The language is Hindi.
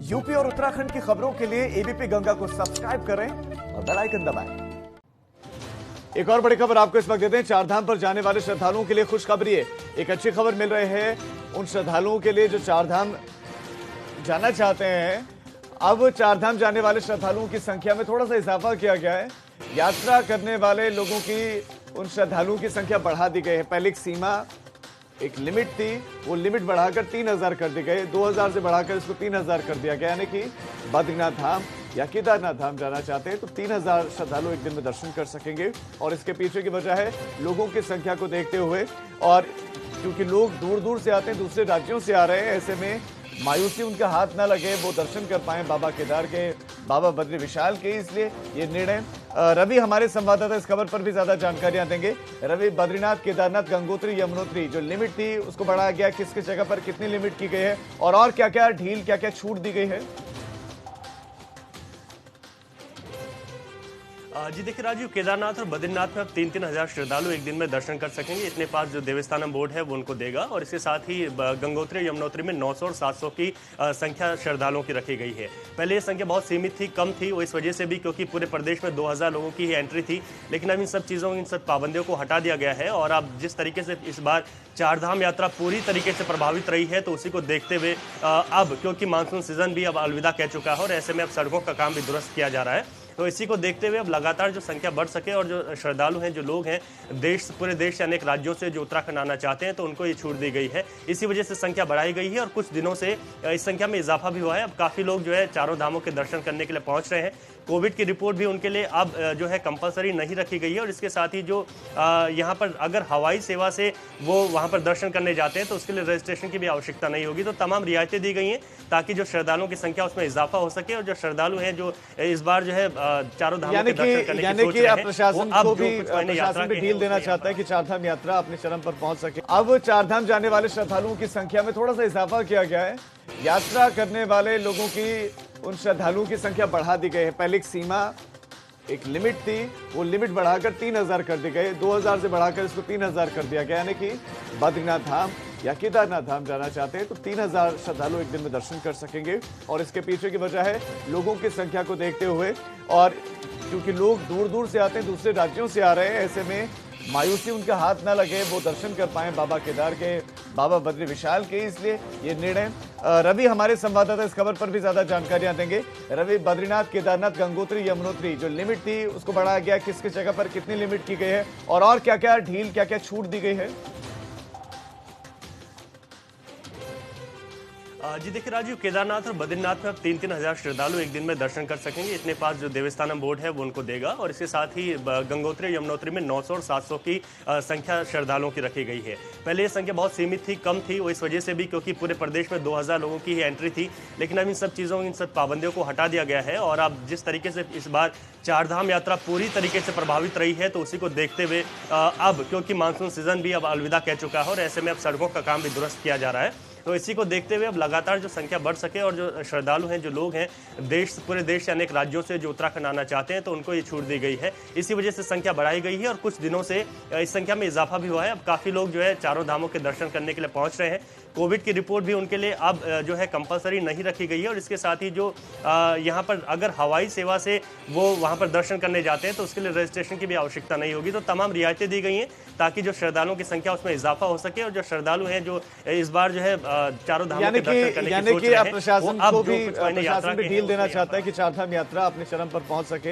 यूपी और उत्तराखंड की खबरों के लिए एबीपी गंगा को सब्सक्राइब करें और बेल आइकन दबाएं। एक और बड़ी खबर आपको इस वक्त देते हैं। चारधाम पर जाने वाले श्रद्धालुओं के लिए खुशखबरी है। एक अच्छी खबर मिल रही है उन श्रद्धालुओं के लिए जो चारधाम जाना चाहते हैं। अब चारधाम जाने वाले श्रद्धालुओं की संख्या में थोड़ा सा इजाफा किया गया है। यात्रा करने वाले लोगों की उन श्रद्धालुओं की संख्या बढ़ा दी गई है। पहले एक सीमा, एक लिमिट थी, वो लिमिट बढ़ाकर 3000 कर दी गई। 2000 से बढ़ाकर इसको 3000 कर दिया गया। यानी कि बद्रीनाथ धाम या केदारनाथ धाम जाना चाहते हैं तो 3000 श्रद्धालु एक दिन में दर्शन कर सकेंगे। और इसके पीछे की वजह है लोगों की संख्या को देखते हुए, और क्योंकि लोग दूर दूर से आते हैं, दूसरे राज्यों से आ रहे हैं, ऐसे में मायूसी उनका हाथ ना लगे, वो दर्शन कर पाए बाबा केदार के, बाबा बद्री विशाल के, इसलिए ये निर्णय। रवि हमारे संवाददाता इस खबर पर भी ज्यादा जानकारियां देंगे। रवि, बद्रीनाथ, केदारनाथ, गंगोत्री, यमुनोत्री जो लिमिट थी उसको बढ़ाया गया, किस किस जगह पर कितनी लिमिट की गई है और क्या क्या ढील, क्या क्या छूट दी गई है? जी देखिए राजीव, केदारनाथ और बद्रीनाथ में अब 3-3 हज़ार श्रद्धालु एक दिन में दर्शन कर सकेंगे। इतने पास जो देवस्थानम बोर्ड है वो उनको देगा। और इसके साथ ही गंगोत्री यमुनोत्री में 900 और 700 की संख्या श्रद्धालुओं की रखी गई है। पहले ये संख्या बहुत सीमित थी, कम थी, वो इस वजह से भी क्योंकि पूरे प्रदेश में 2000 लोगों की ही एंट्री थी। लेकिन अब इन सब चीज़ों, इन सब पाबंदियों को हटा दिया गया है। और अब जिस तरीके से इस बार चारधाम यात्रा पूरी तरीके से प्रभावित रही है, तो उसी को देखते हुए अब क्योंकि मानसून सीजन भी अब अलविदा कह चुका है और ऐसे में अब सड़कों का काम भी दुरुस्त किया जा रहा है, तो इसी को देखते हुए अब लगातार जो संख्या बढ़ सके और जो श्रद्धालु हैं, जो लोग हैं पूरे देश से, अनेक राज्यों से जो उत्तराखंड आना चाहते हैं, तो उनको ये छूट दी गई है। इसी वजह से संख्या बढ़ाई गई है और कुछ दिनों से इस संख्या में इजाफा भी हुआ है। अब काफ़ी लोग जो है चारों धामों के दर्शन करने के लिए पहुंच रहे हैं। कोविड की रिपोर्ट भी उनके लिए अब जो है कंपलसरी नहीं रखी गई है। और इसके साथ ही जो यहाँ पर अगर हवाई सेवा से वो वहाँ पर दर्शन करने जाते हैं तो उसके लिए रजिस्ट्रेशन की भी आवश्यकता नहीं होगी। तो तमाम रियायतें दी गई हैं ताकि जो श्रद्धालुओं की संख्या उसमें इजाफा हो सके। और जो श्रद्धालु हैं जो इस बार जो है चारों धामों के दर्शन करने की सोच रहे हैं, प्रशासन को भी ढील देना चाहता है कि चारधाम यात्रा अपने चरम पर पहुंच सके। अब चारधाम जाने वाले श्रद्धालुओं की संख्या में थोड़ा सा इजाफा किया गया है। यात्रा करने वाले लोगों की, उन श्रद्धालुओं की संख्या बढ़ा दी गई है। पहले एक सीमा, एक लिमिट थी, वो लिमिट बढ़ाकर 3000 कर दी गई। 2000 से बढ़ाकर इसको 3000 कर दिया गया। यानी कि बद्रीनाथ धाम या केदारनाथ धाम जाना चाहते हैं तो 3000 श्रद्धालु एक दिन में दर्शन कर सकेंगे। और इसके पीछे की वजह है लोगों की संख्या को देखते हुए, और क्योंकि लोग दूर दूर से आते हैं, दूसरे राज्यों से आ रहे हैं, ऐसे में मायूसी उनका हाथ ना लगे, वो दर्शन कर पाए बाबा केदार के, बाबा बद्री विशाल के, इसलिए ये निर्णय। रवि हमारे संवाददाता इस खबर पर भी ज्यादा जानकारियां देंगे। रवि, बद्रीनाथ, केदारनाथ, गंगोत्री, यमुनोत्री जो लिमिट थी उसको बढ़ाया गया, किस किस जगह पर कितनी लिमिट की गई है और क्या क्या ढील, क्या क्या छूट दी गई है? जी देखिए राजीव, केदारनाथ और बद्रीनाथ में अब 3-3 हज़ार श्रद्धालु एक दिन में दर्शन कर सकेंगे। इतने पास जो देवस्थानम बोर्ड है वो उनको देगा। और इसके साथ ही गंगोत्री यमुनोत्री में 900 और 700 की संख्या श्रद्धालुओं की रखी गई है। पहले ये संख्या बहुत सीमित थी, कम थी, वो इस वजह से भी क्योंकि पूरे प्रदेश में 2000 लोगों की ही एंट्री थी। लेकिन अब इन सब चीज़ों, इन सब पाबंदियों को हटा दिया गया है। और अब जिस तरीके से इस बार चारधाम यात्रा पूरी तरीके से प्रभावित रही है, तो उसी को देखते हुए अब क्योंकि मानसून सीजन भी अब अलविदा कह चुका है और ऐसे में अब सड़कों का काम भी दुरुस्त किया जा रहा है, तो इसी को देखते हुए अब लगातार जो संख्या बढ़ सके और जो श्रद्धालु हैं, जो लोग हैं पूरे देश से, अनेक राज्यों से जो उत्तराखंड आना चाहते हैं, तो उनको ये छूट दी गई है। इसी वजह से संख्या बढ़ाई गई है और कुछ दिनों से इस संख्या में इजाफा भी हुआ है। अब काफ़ी लोग जो है चारों धामों के दर्शन करने के लिए पहुंच रहे हैं। कोविड की रिपोर्ट भी उनके लिए अब जो है कंपलसरी नहीं रखी गई है। और इसके साथ ही जो यहाँ पर अगर हवाई सेवा से वो वहाँ पर दर्शन करने जाते हैं तो उसके लिए रजिस्ट्रेशन की भी आवश्यकता नहीं होगी। तो तमाम रियायतें दी गई हैं ताकि जो श्रद्धालुओं की संख्या उसमें इजाफा हो सके। और जो श्रद्धालु हैं जो इस बार जो है चारों धामों के दर्शन करने की सोच रहे हैं, प्रशासन को भी ढील देना चाहता है कि चारधाम यात्रा अपने चरम पर पहुंच सके।